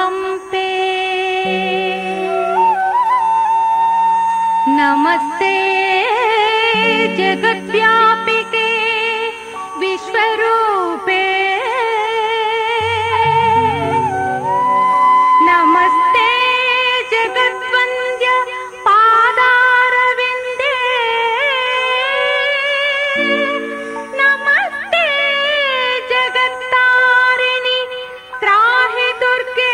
कंपे नमस्ते जगद्व्यापिके विश्वरूपे नमस्ते जगद्वन्द्य पादारविन्दे नमस्ते जगत्तारिणि त्राहि दुर्गे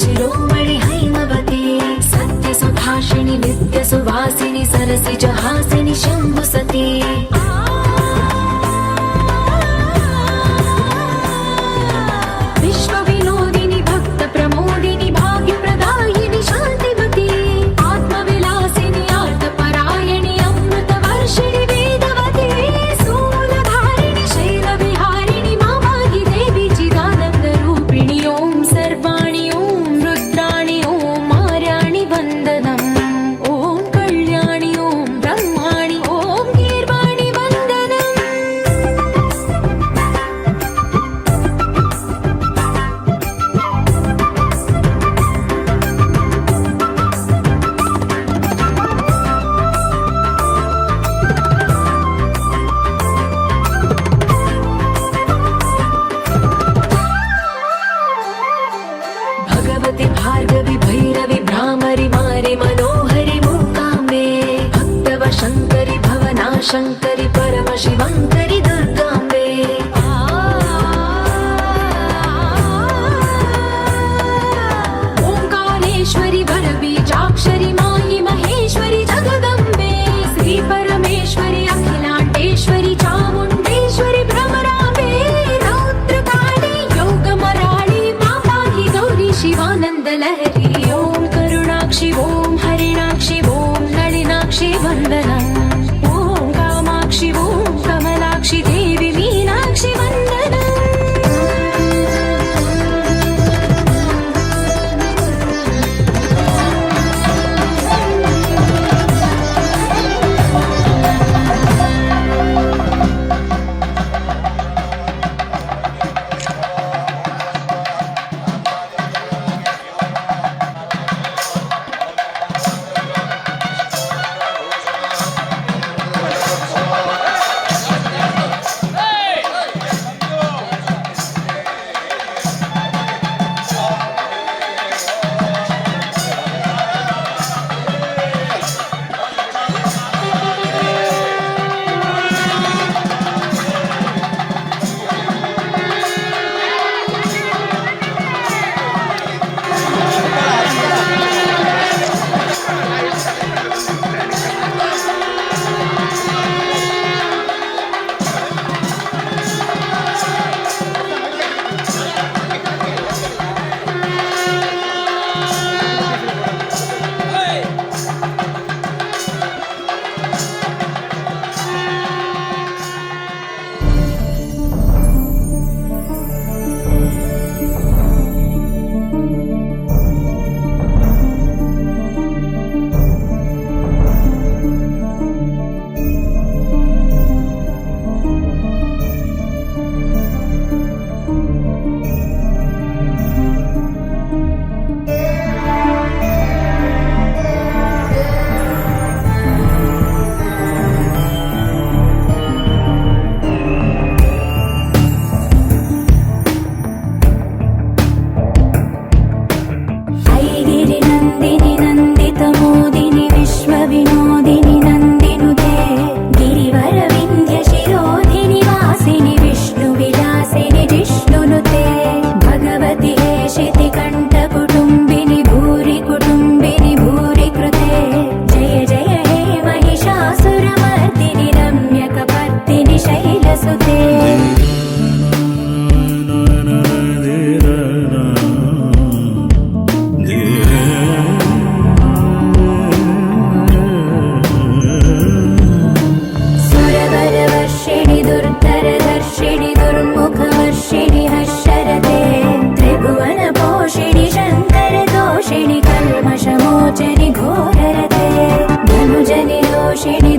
शिरोमणि हैमवती सत्यसुभाषिणि नित्यसुवासिनि सरसिजहासिनि शम्भुसती विश्वविनोदिनि भक्तप्रमोदिनि भाग्यप्रदायिनि शान्तिमती आत्मविलासिनि आर्तपरायणि अमृतवर्षिणि वेदवती स्थूलधारिणि शैलविहारिणि मामाहि देवी चिदानन्दरूपिणि ॐ सर्वाणि ॐ रुद्राणि ॐ मार्याणि वन्दनम् ॐ कल्याणि ॐ ब्रह्माणि ॐ गीर्वाणि वन्दनम् भगवति भार्गवि भैरवि भ्रामरि मारि मनोहरि मूकाम्बे भक्तव शङ्करि भवनाशङ्करि परमशिवङ्करि दुर्गाम्बे ओङ्कारेश्वरि वरबीजाक्षरि मायि महेश्वरि जगदम्बे श्रीपरमेश्वरि अखिलाण्डेश्वरि चामुण्डेश्वरि भ्रमराम्बे रौद्रकाली योगमराळि मापाहि गौरी शिवानन्दलहरी ॐ करुणाक्षि ॐ हरिणाक्षि ॐ नलिनाक्षि वन्दनम् ॐ कामाक्षि ॐ कमलाक्षि देवी मीनाक्षि वन्दनम्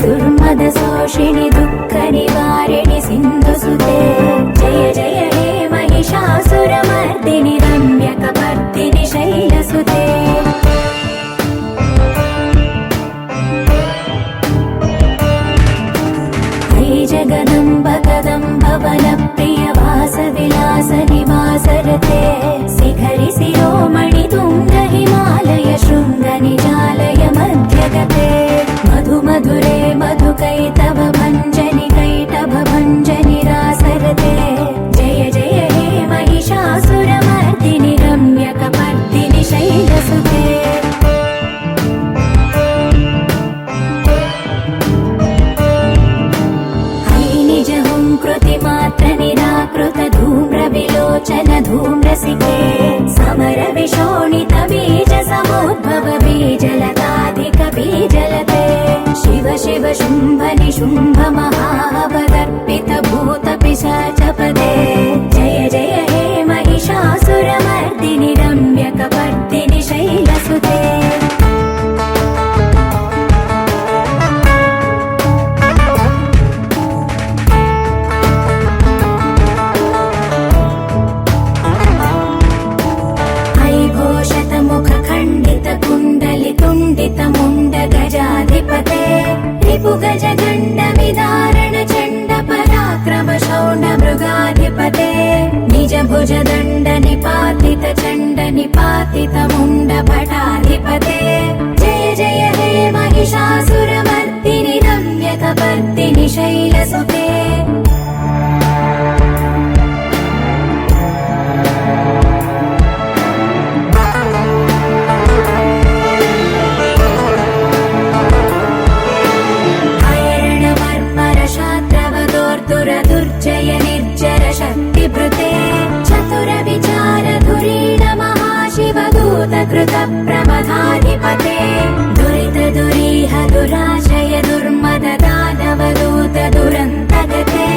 दुर्मदशोषिणि दुःखनिवारिणि सिन्धुसुते जय जय हे महिषासुरमर्दिनि रम्यकपर्दिनि शैलसुते हे जगदम्ब कदम्ब वनप्रिय वासविलास निवासरते शिखरि शिरोमणि तुङ्ग हिमालय शृङ्ग निजालय मध्यगते मधु मधुरे मधुकैतव भञ्जनि कैटभ भञ्जनि रासरते जय जय हे महिषासुरमर्दिनि रम्यकपर्दिनि कृतिमात्र निराकृत धूम्र विलोचन धूम्रसिके समर विशोणित बीज समुद्भव बीजलताधिक बीजलते शिव शिव शुम्भ निशुम्भ महावदर्पित भूत पिशाचपदे जय जय हे महिषासुरमर्दिनि रम्यकपर्दिनि शैलसुते गजाधिपते रिपुगज गण्ड विदारण चण्ड पराक्रम शौण्ड मृगाधिपते निज भुज दण्ड निपातित चण्ड निपातित मुण्ड भटाधिपते जय जय हे महिषासुरमर्दिनि रम्यकपर्दिनि शैलसुते दुर्जय निर्जर शक्तिभृते चतुर विचार धुरीण महाशिव दूत कृत प्रमथाधिपते दुरित दुरीह दुराशय दुर्मद दानव दूत दुरन्तगते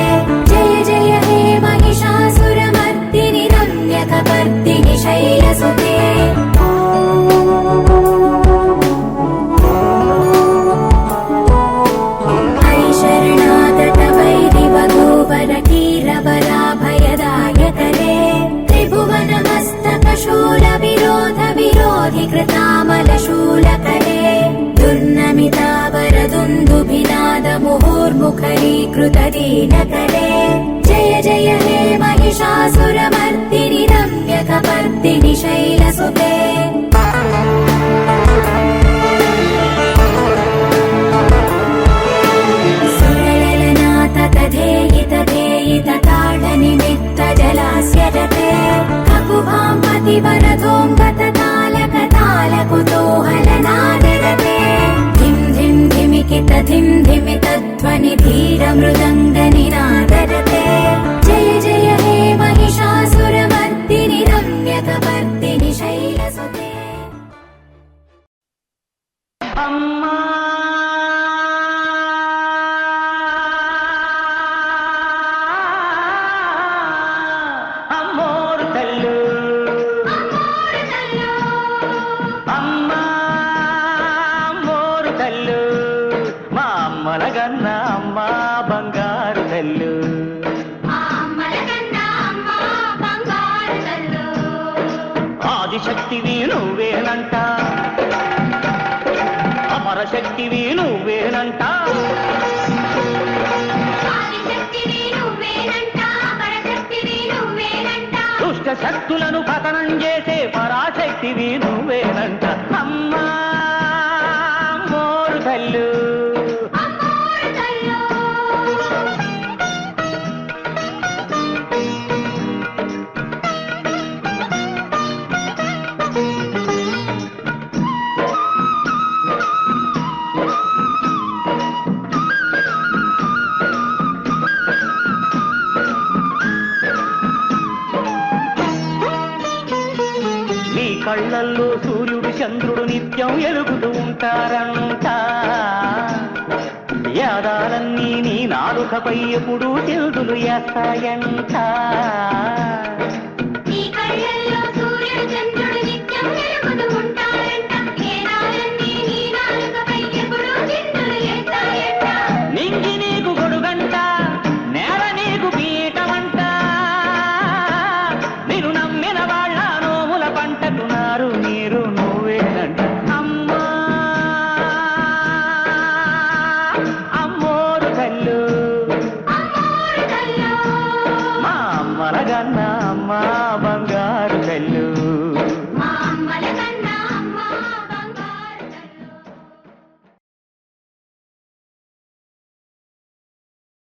जय जय हे महिषासुरमर्दिनि रम्यकपर्दिनि शैलसुते कीरवराभयदायकरे त्रिभुवनमस्तकशूल विरोध विरोधि कृतामलशूलकरे दुर्नमितावरदुन्दुभिनाद मुहुर्मुखरीकृत दीनकरे जय जय हे महिषासुरमर्दिनि रम्यकपर्दिनि शैलसुते ताडनिमित्त जलास्य रते ककुभां पतिवरधोऽङ्गत तालक तालकुतूहलनादरते धिं धिं धिमिकित धिं धिमित ध्वनि धीर मृदङ्गनिनादरते जय जय हे महिषासुरमर्दिनि रम्यकपर्दिनि शैलसुते ఆదిశక్తివి నువ్వేనంట అమరశక్తివి నువ్వేనంట దుష్ట శక్తులను పతనం చేసే పరాశక్తివి నువ్వేనంట అమ్మా మోరు తల్లు కళ్ళల్లో సూర్యుడు చంద్రుడు నిత్యం ఎలుగుతూ ఉంటారంట యాదాలన్నీ నీ నాలుకపై ఎప్పుడు చెల్దులు వేస్తాయంట నింగి నీకు గొడుగంట నేల నీకు